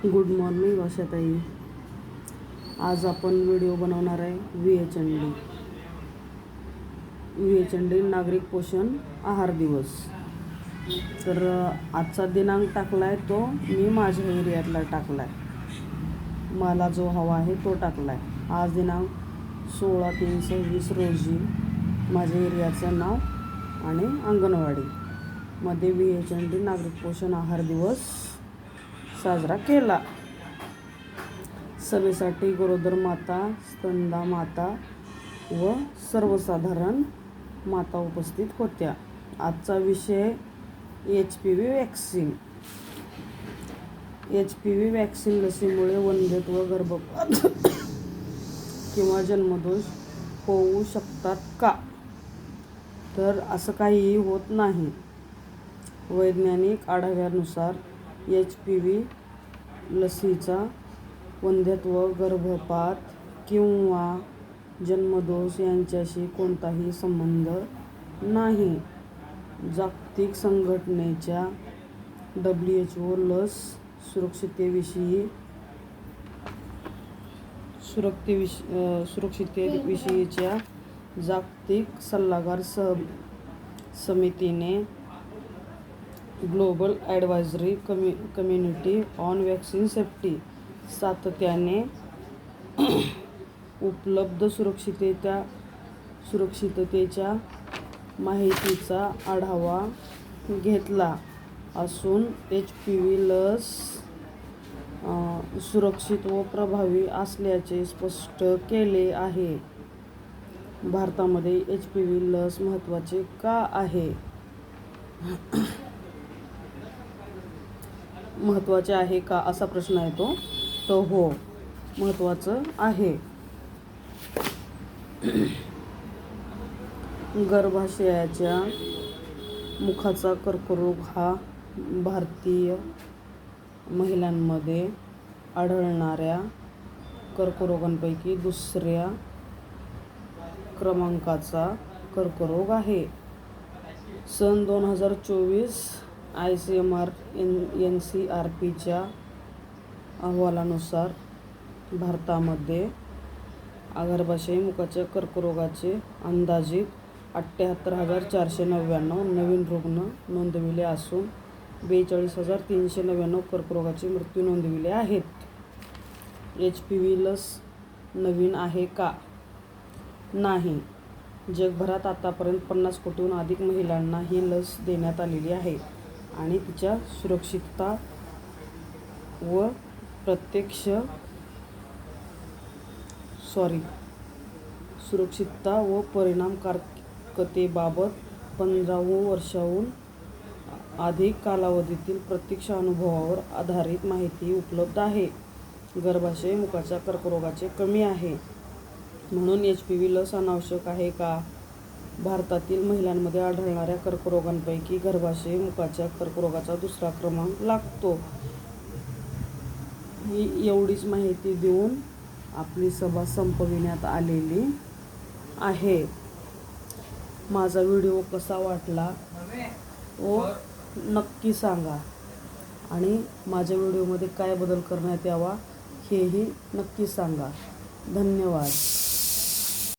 Good morning आशाताई. आज आपण video बनवणार आहे विवेचंडी नागरिक पोषण आहार दिवस. तर आजचा दिनांक टाकला आहे तो मी माझ्या एरियातला टाकला आहे, मला जो हवा आहे तो टाकला आहे. आज दिनांक 16/3/20 रोजी माझ्या एरियाचं नाव आणि अंगणवाडीमध्ये विवेचंडी नागरिक पोषण आहार दिवस साजरा केला. सभेसाठी गरोदर माता, स्तनदा माता व सर्वसाधारण माता उपस्थित होत्या. आजचा विषय HPV वॅक्सिन. HPV वॅक्सिन लसीमुळे वंध्यत्व, गर्भपात किंवा जन्मदोष होऊ शकतात का? तर असं काहीही होत नाही. वैज्ञानिक आढाव्यानुसार HPV लसीचा वंध्यत्व, गर्भपात किंवा जन्मदोष यांच्याशी कोणताही संबंध नाही. जागतिक संघटनेच्या WHO लस सुरक्षिततेविषयीच्या जागतिक सल्लागार समितीने global advisory community on vaccine safety सातत्याने उपलब्ध सुरक्षिततेच्या माहितीचा आढावा घेतला असून HPV लस सुरक्षित व प्रभावी असल्याचे स्पष्ट केले आहे. भारतामध्ये HPV लस महत्त्वाचे का आहे? महत्त्वाचे आहे का असा प्रश्न येतो. तो हो, महत्त्वाचं आहे. गर्भाशयाच्या मुखाचा कर्करोग हा भारतीय महिलांमध्ये आढळणाऱ्या कर्करोगांपैकी दुसऱ्या क्रमांकाचा कर्करोग आहे. सन 2024 ICMR NCRPच्या अहवालानुसार भारतामध्ये गर्भाशय मुखाच्या कर्करोगाचे अंदाजित 78,499 नवीन रुग्ण नोंदविले असून 42,399 कर्करोगाचे मृत्यू नोंदविले आहेत. HPV लस नवीन आहे का? नाही. जगभरात आतापर्यंत 50 कोटीहून अधिक महिलांना ही लस देण्यात आलेली आहे आणि तिच्या सुरक्षितता व परिणामकारकतेबाबत 15 वर्षांहून अधिक कालावधीतील प्रत्यक्ष अनुभवावर आधारित माहिती उपलब्ध आहे. गर्भाशय मुखाच्या कर्करोगाचे कमी आहे म्हणून HPV लस अनावश्यक आहे का? भारतातील महिलांमध्ये आढळणाऱ्या कर्करोगांपैकी गर्भाशय मुखाच्या कर्करोगाचा दुसरा क्रमांक लागतो. ही एवढीच माहिती देऊन आपली सभा संपविण्यात आलेली आहे. माझा व्हिडिओ कसा वाटला व नक्की सांगा आणि माझ्या व्हिडिओमध्ये काय बदल करण्यात यावा हेही नक्की सांगा. धन्यवाद.